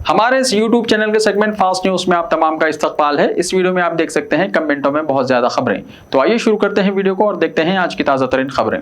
हमारे इस YouTube channel के सेगमेंट फास्ट न्यूज में आप तमाम का इस्तकबाल है। इस वीडियो में आप देख सकते हैं कमेंटों में बहुत ज्यादा खबरें। तो आइए शुरू करते हैं वीडियो को और देखते हैं आज की ताजा तरीन खबरें।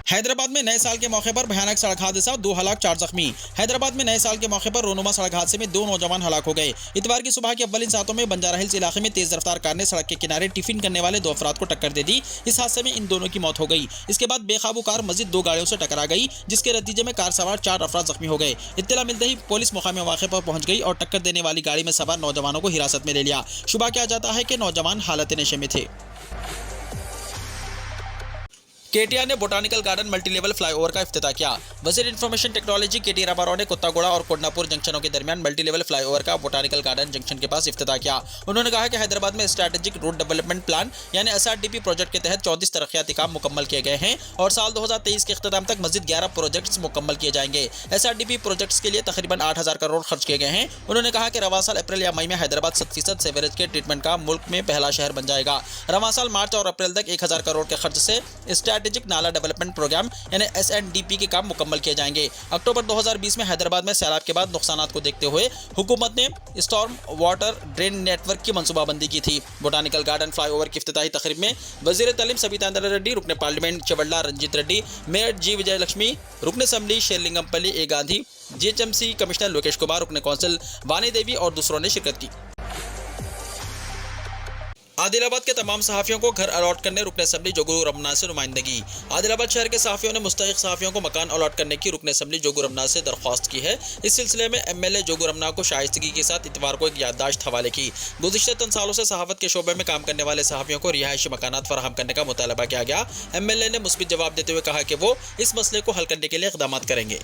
हैदराबाद में नए साल के मौके पर भयानक सड़क हादसा, 2 हलाक 4 जख्मी। हैदराबाद में नए साल के मौके पर रोनुमा सड़क हादसे में 2 नौजवान हलाक हो गए। इतवार की सुबह के अव्वलिन सातों में बंजारा हिल्स इलाके में तेज रफ्तार कार ने सड़क के किनारे टिफिन करने वाले 2 अफराद को टक्कर दे दी। इस हादसे में इन दोनों की मौत हो गई। इसके बाद बेकाबू कार मजीद 2 गाड़ियों से टकरा गई, जिसके नतीजे में कार सवार 4 अफराद जख्मी हो गए। इत्तला मिलते ही पुलिस मौके मौके पर पहुंच गई और टक्कर देने वाली गाड़ी में सवार नौजवानों को हिरासत में ले लिया। शुबा किया जाता है कि नौजवान हालत नशे में थे। केटीआर ने botanical garden multi level flyover का इफ्तिताह किया। वजीर इंफॉर्मेशन टेक्नोलॉजी केटी रामाराव ने कुत्तागोड़ा और कोडनापुर जंक्शनों के दरमियान मल्टी लेवल फ्लाईओवर का बोटानिकल गार्डन जंक्शन के पास इफ्तिताह किया। उन्होंने कहा कि हैदराबाद में स्ट्रेटेजिक रोड डेवलपमेंट प्लान यानी SRDP प्रोजेक्ट के तहत 34 तरक्याती काम मुकम्मल किए गए हैं और साल 2023 के अख्ताम तक मजीद 11 प्रोजेक्ट्स मुकम्मल किए जाएंगे। SRDP प्रोजेक्ट्स के लिए तकरीबन 8,000 करोड़ खर्च किए गए हैं। उन्होंने कहा कि रवा साल अप्रैल या मई में हैदराबाद 7% सेवरेज के ट्रीटमेंट का मुल्क में पहला शहर बन जाएगा। रवा साल मार्च और अप्रैल तक 1,000 करोड़ के खर्च से स्ट्रेटेजिक नाला डेवलपमेंट प्रोग्राम यानी SNDP के काम मुकम्मल किए जाएंगे। अक्टूबर 2020 में हैदराबाद में सैलाब के बाद नुकसानात को देखते हुए हुकूमत ने स्टॉर्म वाटर ड्रेन नेटवर्क की मंसूबाबंदी की थी। बोटानिकल गार्डन फ्लाईओवर की इफ्तिताही तकरीब में वजीर तालीम सबिता इंद्रा रेड्डी, रुकने पार्लियामेंट चवल्ला रंजीत रेड्डी, मेयर जी विजयलक्ष्मी, रुकने असेंबली शेरलिंगमपल्ली ए गांधी, GHMC कमिश्नर लोकेश कुमार, रुकने कौंसिल वानी देवी और दूसरों ने शिरकत की। आदिलाबाद के तमाम सहाफ़ियों को घर अलॉट करने रुकने असेंबली जोगू रमना से नुमाइंदगी। आदिलाबाद शहर के सहाफ़ियों ने मुस्तहिक़ सहाफ़ियों को मकान अलॉट करने की रुकने असेंबली जोगू रमना से दरख्वास्त की है। इस सिलसिले में MLA जोगू रमना को शाइस्तगी के साथ इतवार को एक याददाश्त हवाले की। गुज़िश्ता 3 सालों से सहाफ़त के शोबे में काम करने वाले सहाफ़ियों को रिहायशी मकानात फराहम करने का मुतालबा किया गया। MLA ने मुस्बित जवाब देते हुए कहा कि वो इस मसले को हल करने के लिए इक़दाम करेंगे।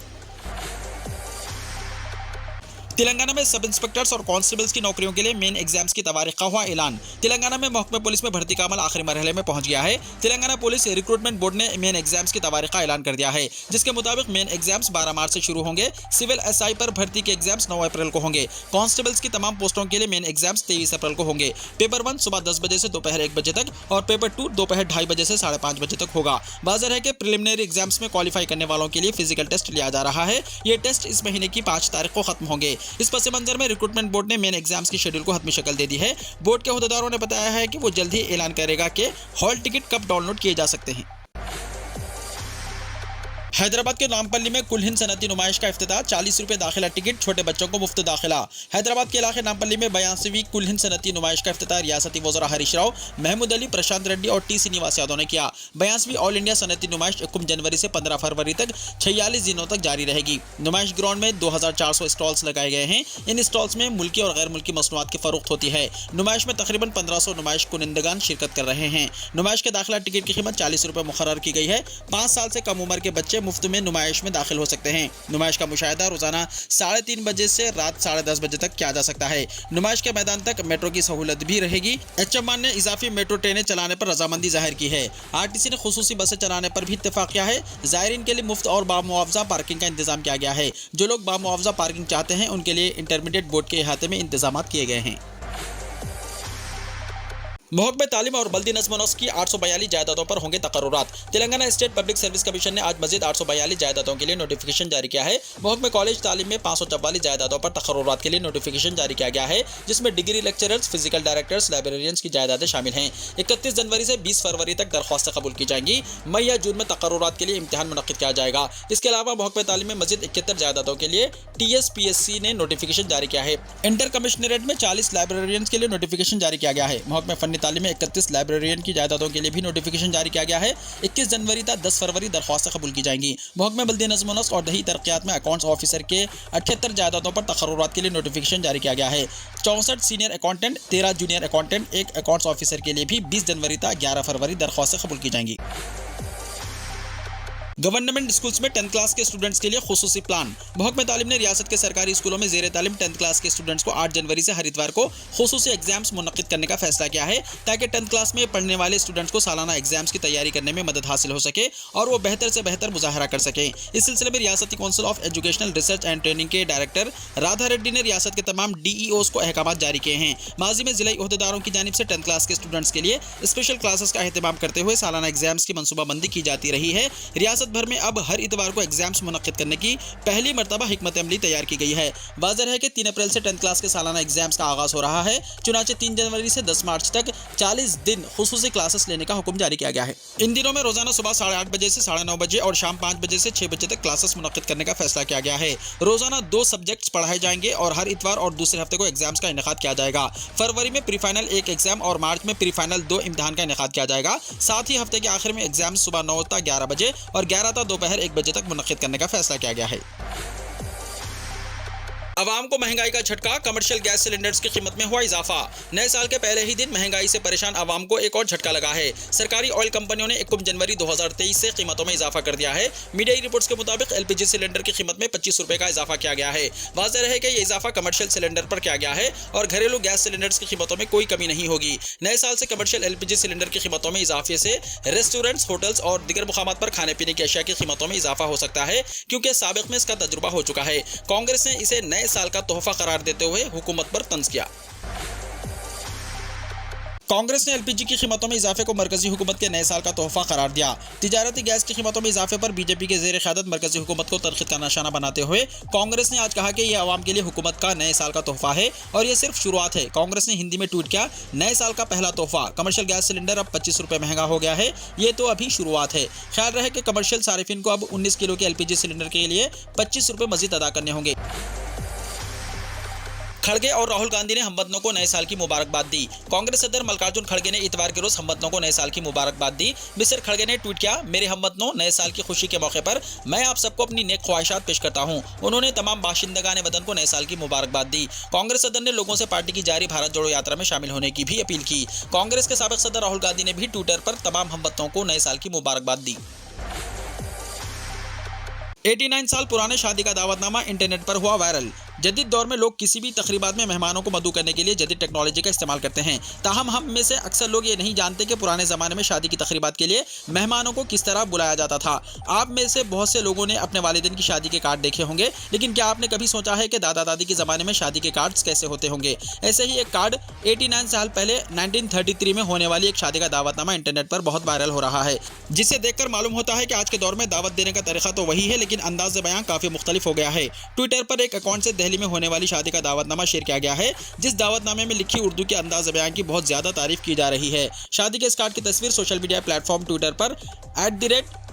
तेलंगाना में सब इंस्पेक्टर्स और कांस्टेबल्स की नौकरियों के लिए मेन एग्जाम्स की तारीख का हुआ ऐलान। तेलंगाना में महकमे पुलिस में भर्ती का अमल आखिरी मरहले में पहुंच गया है। तेलंगाना पुलिस रिक्रूटमेंट बोर्ड ने मेन एग्जाम्स की तारीख का ऐलान कर दिया है, जिसके मुताबिक मेन एग्जाम्स 12 मार्च से शुरू होंगे। सिविल SI पर भर्ती के एग्जाम्स 9 अप्रैल को होंगे। कांस्टेबल्स की तमाम पोस्टों के लिए मेन एग्जाम्स 23 अप्रैल को होंगे। पेपर 1 सुबह 10 बजे से दोपहर 1 बजे तक और पेपर 2 दोपहर 2:30 बजे से 5:30 बजे तक होगा। वाज़ेह है कि प्रिलिमिनरी एग्जाम्स में क्वालिफाई करने वालों के लिए फिजिकल टेस्ट लिया जा रहा है। ये टेस्ट इस महीने की 5 तारीख को खत्म होंगे। इस पस मंजर में रिक्रूटमेंट बोर्ड ने मेन एग्जाम्स की शेड्यूल को हतमी शक्ल दे दी है। बोर्ड के अहदेदारों ने बताया है कि वो जल्द ही ऐलान करेगा कि हॉल टिकट कब डाउनलोड किए जा सकते हैं। हैदराबाद के नामपल्ली में कुल हिंद सनती नुमाइश का इफ्तिताह, 40 रुपये दाखिला टिकट, छोटे बच्चों को मुफ्त दाखिला। हैदराबाद के इलाके नामपल्ली में 82वीं कुल हिंद सनती नुमाइश का इफ्तिताह रियासती वज़रा हरीश राव, महमूद अली, प्रशांत रेड्डी और टी श्रीनिवास यादव ने किया। 82वीं ऑल इंडिया सनती नुमाइश 21 जनवरी से 15 फरवरी तक 46 दिनों तक जारी रहेगी। नुमाइश ग्राउंड में 2400 स्टॉल्स लगाए गए हैं। इन स्टॉल्स में मुल्की और गैर मुल्की मसनूआत की फरोख्त होती है। नुमाइश में तकरीबन 1500 नुमाइश कुनिंदगान शिरकत कर रहे हैं। नुमाइश के दाखिला टिकट की कीमत 40 रुपये मुकर्रर की गई है। 5 साल से कम उम्र के बच्चे मुफ्त में नुमाइश में दाखिल हो सकते हैं। नुमाइश का मुशाहिदा रोजाना 3:30 बजे से रात 10:30 बजे तक किया जा सकता है। नुमाइश के मैदान तक मेट्रो की सहूलत भी रहेगी। HM ने इजाफी मेट्रो ट्रेनें चलाने पर रजामंदी जाहिर की है। RTC ने खुसूसी बसें चलाने पर भी इत्तेफाक किया है। ज़ायरीन के लिए मुफ्त और बामुआवजा पार्किंग का इंतजाम किया गया है। जो लोग बामुआवजा पार्किंग चाहते हैं उनके लिए इंटरमीडिएट बोर्ड के अहाते में इंतजाम किए गए हैं। महकमे तालीम और बल्दी नज़्म नस्क की 842 जायदादों पर होंगे तकर्रुरात। Telangana state public service commission ने आज मजीद 842 जायदादों के लिए नोटिफिकेशन जारी किया है। महकमे कॉलेज तालीम में 544 जायदादों पर तकर्रुरात के लिए नोटिफिकेशन जारी किया गया है, जिसमें degree lecturers, physical directors, librarians की जायदादें शामिल हैं। 31 जनवरी से 20 फरवरी तक दरख्वास्तें कबूल की जाएंगी। मई या जून में तकर्रुरात के लिए इम्तिहान मुनक्किद किया जाएगा। इसके अलावा महकमे तालीम में मजीद 71 जायदादों के लिए TSPSC ने नोटिफिकेशन जारी किया है। इंटर कमिश्नरेट में 40 लाइब्रेरियंस के लिए नोटिफिकेशन जारी किया गया है। महकमे फन्नी तालीम में 31 लाइब्रेरियन की जायदादों के लिए भी नोटिफिकेशन जारी किया गया है। 21 जनवरी तक 10 फरवरी दरख्वास्तें कबूल की जाएंगी। महकमे बल्दी नज़्म नस्क और दही तरक्यात में अकाउंट्स ऑफिसर के 78 जायदादों पर तकर्रुरात के लिए नोटिफिकेशन जारी किया गया है। 64 senior accountant, 13 junior accountant, 1 accounts officer के लिए भी 20 जनवरी तक 11 फरवरी दरख्वास्तें कबूल की जाएंगी। गवर्नमेंट स्कूल्स में 10th क्लास के स्टूडेंट्स के लिए खुसूसी प्लान। महकमे तालीम ने रियासत के सरकारी स्कूलों में ज़ेर तालीम 10th क्लास के स्टूडेंट्स को 8 जनवरी से हर इतवार को खुसूसी एग्जाम्स मुनक्किद करने का फैसला किया है, ताकि 10th क्लास में पढ़ने वाले स्टूडेंट्स को सालाना एग्जाम्स की तैयारी करने में मदद हासिल हो सके और वो बेहतर से बेहतर मुजाहरा कर सकें। इस सिलसिले में रियासती council of educational research and training के डायरेक्टर राधा रेड्डी ने रियासत के तमाम DEOs को अहकाम जारी किए हैं। माजी में जिला अहदेदारों की जानिब से 10th क्लास के स्टूडेंट्स के लिए स्पेशल क्लासेस का एहतमाम करते हुए सालाना एग्जाम्स की मनसूबाबंदी की जाती रही है। रियासत भर में अब हर इतवार को एग्जाम्स मुनक्किद करने की पहली मरतबा हिकमत अमली तैयार की गई है। वाज़ेह है कि 3 अप्रैल से 10th क्लास के सालाना एग्जाम्स का आगाज हो रहा है। चुनांचे 3 जनवरी से 10 मार्च तक 40 दिन खुसूसी क्लासेस लेने का हुक्म जारी किया गया है। इन दिनों में रोजाना सुबह 8:30 बजे से 9:30 बजे और शाम 5 बजे से 6 बजे तक क्लासेस मुनक्किद करने का फैसला किया गया है। रोजाना 2 सब्जेक्ट्स पढ़ाए जाएंगे और हर इतवार और दूसरे हफ्ते को एग्जाम्स का इनेकाद किया जाएगा। फरवरी में प्री फाइनल 1 एग्जाम और मार्च में प्री फाइनल 2 इम्तिहान का इनेकाद किया जाएगा। साथ ही हफ्ते के आखिर में एग्जाम सुबह 9 ता 11 बजे और 11 ता दोपहर 1 बजे तक मुनक्किद करने का फैसला किया गया है। अवाम को महंगाई का झटका, कमर्शियल गैस सिलेंडर्स की कीमत में हुआ इजाफा। नए साल के पहले ही दिन महंगाई से परेशान अवाम को एक और झटका लगा है। सरकारी ऑयल कंपनियों ने 1 जनवरी 2023 से कीमतों में इजाफा कर दिया है। मीडिया रिपोर्ट्स के मुताबिक एलपीजी सिलेंडर की कीमत में 25 रुपए का इजाफा किया गया है। वाज़ेह है कि यह इजाफा कमर्शियल सिलेंडर पर किया गया है और घरेलू गैस सिलेंडर्स की कीमतों में कोई कमी नहीं होगी। नए साल से कमर्शियल एलपीजी सिलेंडर की कीमतों में इजाफे से रेस्टोरेंट्स, होटल्स और दीगर मुकामात पर खाने पीने की अशिया की कीमतों में इजाफा हो सकता है, क्योंकि साबिक में इसका तजुर्बा हो चुका है। कांग्रेस ने इसे नए साल का तोहफा करार देते हुए हुकूमत पर तंज किया। कांग्रेस ने एलपीजी की कीमतों में इजाफे को मरकजी हुकूमत के नए साल का तोहफा करार दिया। तिजारती गैस की कीमतों में इजाफे पर बीजेपी के ज़ेर क़यादत मरकजी हुकूमत को तनक़ीद का निशाना बनाते हुए कांग्रेस ने आज कहा कि यह आवाम के लिए हुकूमत का नए साल का तोहफा है और यह सिर्फ शुरुआत है। कांग्रेस ने हिंदी में ट्वीट किया, नए साल का पहला तोहफा, कमर्शियल गैस सिलेंडर अब 25 रुपये महंगा हो गया है। ये तो अभी शुरुआत है। ख्याल रहे कि कमर्शियल सारिफिन को अब 19 किलो के एलपीजी सिलेंडर के लिए 25 रुपये मजीद अदा करने होंगे। खड़गे और राहुल गांधी ने हमवतनों को नए साल की मुबारकबाद दी। कांग्रेस सदर मल्लिकार्जुन खड़गे ने इतवार के रोज हमवतनों को नए साल की मुबारकबाद दी। मिस्टर खड़गे ने ट्वीट किया, मेरे हमवतनों, नए साल की खुशी के मौके पर मैं आप सबको अपनी नेक ख्वाहिशात पेश करता हूं। उन्होंने तमाम बाशिंदगान वतन को नए साल की मुबारकबाद दी। कांग्रेस सदर ने लोगों से पार्टी की जारी भारत जोड़ो यात्रा में शामिल होने की भी अपील की। कांग्रेस के साबिक सदर राहुल गांधी ने भी ट्विटर पर तमाम हमवतनों को नए साल की मुबारकबाद दी। 89 साल पुराने शादी का दावतनामा इंटरनेट पर हुआ वायरल। जदीद दौर में लोग किसी भी तकरीबात में मेहमानों को मदऊ करने के लिए जदीद टेक्नोलॉजी का इस्तेमाल करते हैं। ताहम हम में से अक्सर लोग ये नहीं जानते कि पुराने ज़माने में शादी की तकरीबात के लिए मेहमानों को किस तरह बुलाया जाता था। आप में से बहुत से लोगों ने अपने वालिदैन की शादी के कार्ड देखे होंगे, लेकिन क्या आपने कभी सोचा है कि दादा दादी के ज़माने में शादी के कार्ड्स कैसे होते होंगे? ऐसे ही एक कार्ड 89 साल पहले 1933 में होने वाली एक शादी का दावतनामा इंटरनेट पर बहुत वायरल हो रहा है, जिसे देखकर मालूम होता है कि आज के दौर में दावत देने का तरीका तो वही है, लेकिन अंदाज़ बयां काफ़ी मुख्तलिफ हो गया है। ट्विटर पर एक अकाउंट से दिल्ली में होने वाली शादी का दावतनामा शेयर किया गया है, जिस दावतनामे में लिखी उर्दू के अंदाज़ बयान की बहुत ज़्यादा तारीफ की जा रही है। शादी के इस कार्ड की तस्वीर सोशल मीडिया प्लेटफॉर्म ट्विटर पर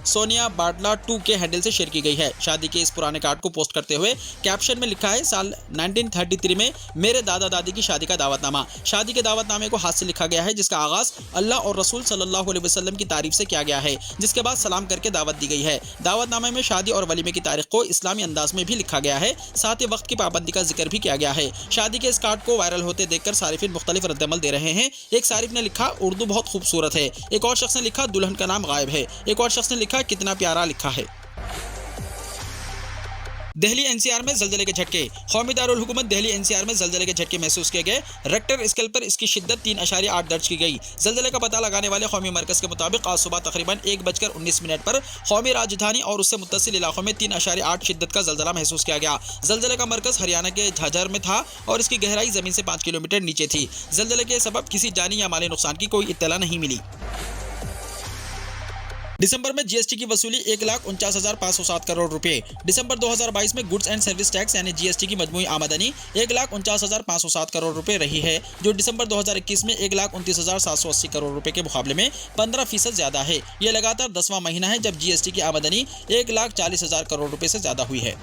@सोनिया बाटला 2 के हैंडल से शेयर की गई है। शादी के इस पुराने कार्ड को पोस्ट करते हुए कैप्शन में लिखा है, साल 1933 में मेरे दादा दादी की शादी का दावतनामा। शादी के दावतनामे को हाथ से लिखा गया है, जिसका आगाज अल्लाह और रसूल सल्लल्लाहु अलैहि वसल्लम की तारीफ से किया गया है, जिसके बाद सलाम करके दावत दी गई है। दावतनामे में शादी और वलीमे की तारीख को इस्लामी अंदाज में भी लिखा गया है, साथ ही वक्त की पाबंदी का जिक्र भी किया गया है। शादी के इस कार्ड को वायरल होते देखकर सारिफिन मुख्तलिफ रद्दमल दे रहे हैं। एक सारिफ ने लिखा, उर्दू बहुत खूबसूरत है। एक और शख्स ने लिखा, दुल्हन का नाम गायब है। एक और शख्स ने लिखा, कितना प्यारा लिखा है। दिल्ली एनसीआर में ज़लज़ले के झटके। कौमी दारुल हुकूमत दिल्ली एनसीआर में ज़लज़ले के झटके महसूस किए गए। रेक्टर स्केल पर इसकी शिद्दत 3.8 दर्ज की गई। ज़लज़ले का पता लगाने वाले कौमी मरकज़ के मुताबिक आज सुबह तकरीबन 1:19 पर कौमी राजधानी और उससे मुत्तसिल इलाकों में 3.8 शिद्दत का ज़लज़ला महसूस किया गया। ज़लज़ले का मरकज़ हरियाणा के झाझर में था और इसकी गहराई ज़मीन से 5 किलोमीटर नीचे थी। ज़लज़ले के सबब किसी जानी या माली नुकसान की कोई इत्तला नहीं मिली। दिसंबर में जीएसटी की वसूली 1,49,507 करोड़ रुपए। दिसंबर 2022 में गुड्स एंड सर्विस टैक्स यानी जीएसटी की मजमूई आमदनी 1,49,507 करोड़ रुपए रही है, जो दिसंबर 2021 में 1,29,780 करोड़ रुपए के मुकाबले में 15% ज्यादा है। यह लगातार 10वां महीना है जब जीएसटी की आमदनी 1,40,000 करोड़ रुपए से ज्यादा हुई है।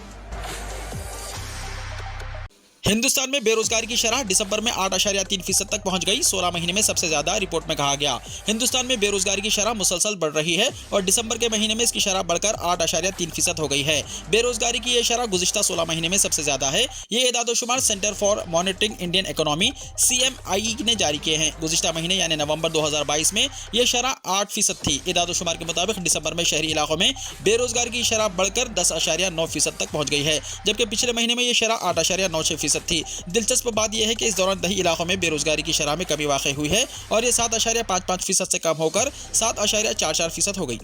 हिंदुस्तान में बेरोजगारी की शरह दिसंबर में 8.3% तक पहुंच गई। 16 महीने में सबसे ज्यादा, रिपोर्ट में कहा गया। हिंदुस्तान में बेरोजगारी की शरह मुसलसल बढ़ रही है और दिसंबर के महीने में इसकी शरह बढ़कर 8.3% हो गई है। बेरोजगारी की यह शरह गुज़िश्ता 16 महीने में सबसे ज्यादा है। ये एदादोशुमार centre for monitoring Indian economy CMIE ने जारी किए हैं। गुज़िश्ता महीने यानी नवंबर 2022 में यह शरह 8% थी। एदादोशुमार के मुताबिक दिसंबर में शहरी इलाकों में बेरोजगारी की शरह बढ़कर 10.9% तक पहुंच गई है, जबकि पिछले महीने में यह शरह 8.96% थी। दिलचस्प बात यह है कि इस दौरान दही इलाकों में बेरोजगारी की शरह में कमी वाक़ई हुई है और यह 7.55% से कम होकर 7.44% हो गई।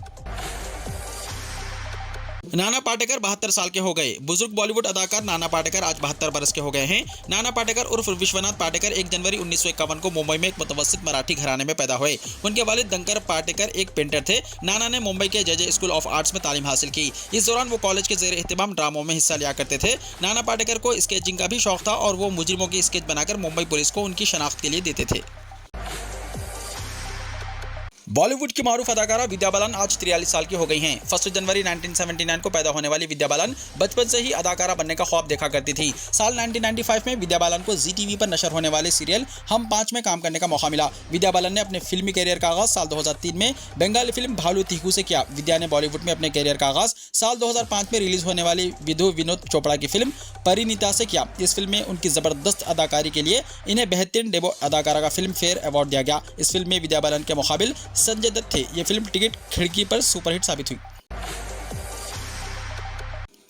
नाना पाटेकर 72 साल के हो गए। बुजुर्ग बॉलीवुड अदाकार नाना पाटेकर आज 72 बरस के हो गए हैं। नाना पाटेकर उर्फ विश्वनाथ पाटेकर 1 जनवरी 1951 को मुंबई में एक मुतवस्सित मराठी घराने में पैदा हुए। उनके वालिद दंकर पाटेकर एक पेंटर थे। नाना ने मुंबई के जे स्कूल ऑफ आर्ट्स में तालीम हासिल की। इस दौरान वो कॉलेज के ज़ेर एहतिमाम ड्रामों में हिस्सा लिया करते थे। नाना पाटेकर को स्केचिंग का भी शौक था और वो मुजरिमों की स्केच बनाकर मुंबई पुलिस को उनकी शनाख्त के लिए देते थे। बॉलीवुड की मारूफ अदाकारा विद्या बालन आज 43 साल की हो गई हैं। 1 जनवरी 1979 को पैदा होने वाली विद्या बालन बचपन से ही अदाकारा बनने का ख्वाब देखा करती थी। साल 1995 में विद्या बालन को जी टीवी पर नशर होने वाले सीरियल हम 5 में काम करने का मौका मिला। विद्या बालन ने अपने फिल्मी कैरियर का आगाज साल 2003 में बंगाली फिल्म भालू तीखू से किया। विद्या ने बॉलीवुड में अपने कैरियर का आगाज साल 2005 में रिलीज होने वाली विधु विनोद चोपड़ा की फिल्म परिणीता से किया। इस फिल्म में उनकी जबरदस्त अदाकारी के लिए इन्हें बेहतरीन डेब्यू अदाकारा का फिल्म फेयर अवार्ड दिया गया। इस फिल्म में विद्या बालन के मुकाबिल संजय दत्त थे। ये फिल्म टिकट खिड़की पर सुपरहिट साबित हुई।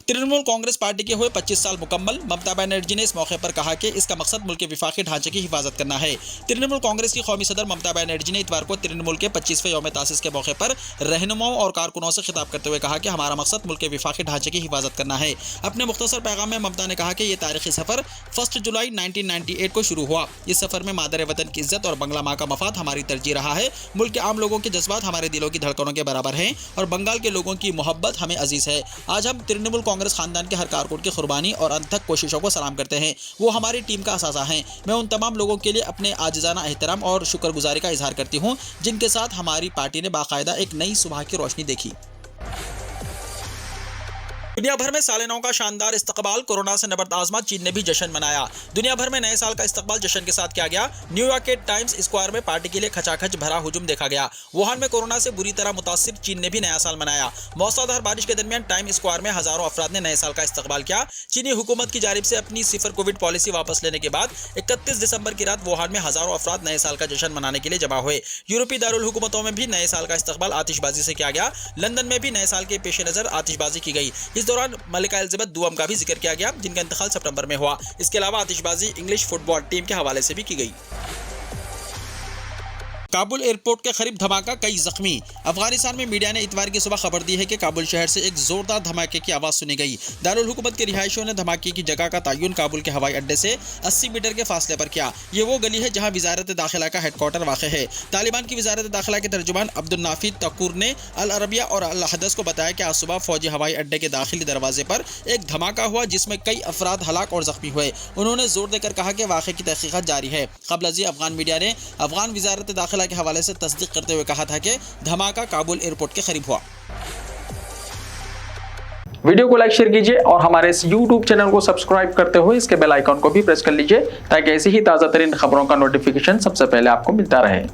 तृणमूल कांग्रेस पार्टी के हुए 25 साल मुकम्मल। ममता बनर्जी ने इस मौके पर कहा कि इसका मकसद मुल्क के विफाकी ढांचे की हिफाजत करना है। तृणमूल कांग्रेस की कौमी सदर ममता बनर्जी ने इतवार को तृणमूल के 25वें यौम तासीस के मौके पर रहनुमाओं और कारकुनों से खिताब करते हुए कहा कि हमारा मकसद मुल्क के विफाकी ढांचे की हिफाजत करना है। अपने मुख्तसर पैगाम में ममता ने कहा कि यह तारीखी सफर 1 जुलाई 1998 को शुरू हुआ। इस सफर में मादर वतन की इज्जत और बंगला माँ का मफाद हमारी तरजीह रहा है। मुल्क के आम लोगों के जज्बात हमारे दिलों की धड़कनों के बराबर हैं और बंगाल के लोगों की मोहब्बत हमें अजीज है। आज हम तृणमूल कांग्रेस खानदान के हर कारकुन की कुर्बानी और अनथक कोशिशों को सलाम करते हैं। वो हमारी टीम का असासा हैं। मैं उन तमाम लोगों के लिए अपने आजिज़ाना एहतराम और शुक्रगुजारी का इजहार करती हूँ जिनके साथ हमारी पार्टी ने बाकायदा एक नई सुबह की रोशनी देखी। दुनिया भर में साले नौ का शानदार इस्तकबाल। कोरोना से नबर्द आजमा चीन ने भी जश्न मनाया। दुनिया भर में नए साल का इस्तकबाल जश्न के साथ किया गया। न्यूयॉर्क के टाइम्स स्क्वायर में पार्टी के लिए खचाखच भरा हुजूम देखा गया। वुहान में कोरोना से बुरी तरह मुतासिर चीन ने भी नया साल मनाया। मौसलाधार बारिश के दरमियान टाइम्स स्क्वायर में हजारों अफराद ने नए साल का इस्तकबाल किया। चीनी हुकूमत की जानिब से अपनी 0 कोविड पॉलिसी वापस लेने के बाद 31 दिसंबर की रात वुहान में हजारों अफराद नए साल का जश्न मनाने के लिए जमा हुए। यूरोपीय दारुल हुकूमतों में भी नए साल का इस्तकबाल आतिशबाजी से किया गया। लंदन में भी नए साल के पेश नजर आतिशबाजी की गई। इस दौरान मलिका एलिजाबेथ दुआम का भी जिक्र किया गया जिनका इंतकाल सितंबर में हुआ। इसके अलावा आतिशबाजी इंग्लिश फुटबॉल टीम के हवाले से भी की गई। काबुल एयरपोर्ट के करीब धमाका, कई जख्मी। अफगानिस्तान में मीडिया ने इतवार की सुबह खबर दी है कि काबुल शहर से एक जोरदार धमाके की आवाज़ सुनी गई। दारुल हुकूमत के रिहायशियों ने धमाके की जगह का तयन काबुल के हवाई अड्डे से 80 मीटर के फासले पर किया। ये वो गली है जहां वजारत दाखिला का हेडक्वार्टर वाक़ है। तालिबान की वजारत दाखिला के तर्जुमान अब्दुल नाफिद तकूर ने अल अरबिया और अल हदस को बताया कि आज सुबह फौजी हवाई अड्डे के दाखिली दरवाजे पर एक धमाका हुआ जिसमें कई अफराद हलाक और जख्मी हुए। उन्होंने जोर देकर कहा कि वाक़े की तहकीक़ात जारी है। क़ब्ल अज़ी अफगान मीडिया ने अफगान वजारत दाखिला के हवाले से तस्दीक करते हुए कहा था कि धमाका काबुल एयरपोर्ट के करीब हुआ। वीडियो को लाइक शेयर कीजिए और हमारे इस YouTube चैनल को सब्सक्राइब करते हुए इसके बेल आइकन को भी प्रेस कर लीजिए ताकि ऐसी ही ताज़ा तरीन खबरों का नोटिफिकेशन सबसे पहले आपको मिलता रहे।